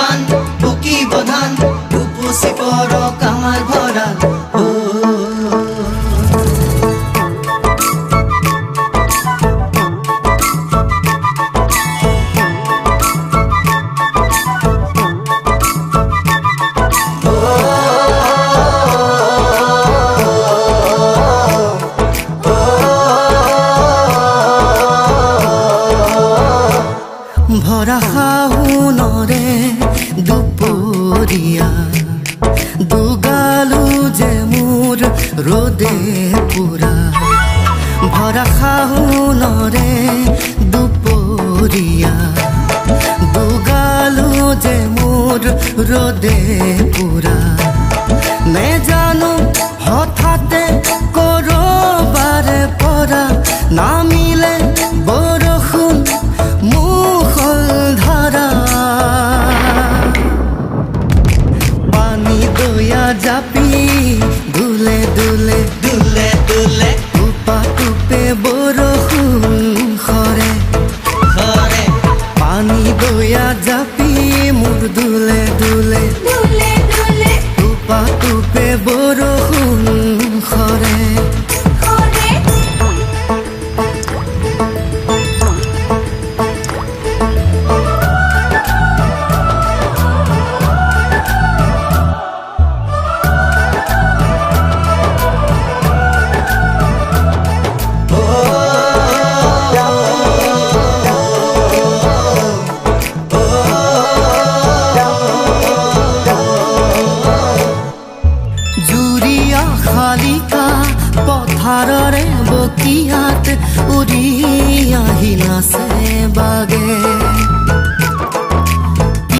বান বুকিব ধান উপচি পৰক আমাৰ ভঁৰাল ভৰা শাওনৰে দুপৰীয়া দুগালো যে মোৰ ৰ'দে পুৰা ভৰা শাওনৰে দুপৰীয়া দুগালো যে মোৰ ৰ'দে পুৰা নেজানো হঠাতে কৰবাৰে পৰা নামিলে বৰষুণ জাপি দুলে দুলে দুলে দুলে টুপা টুপে বৰষুণ খৰে খৰে পানী দয়া জাপি মোৰ দুলে দুলে দুলে দুলে টুপা টুপে বৰষুণ খৰে শালিকা পথাৰৰে বকিয়াত উৰি আহি নাচে বাগে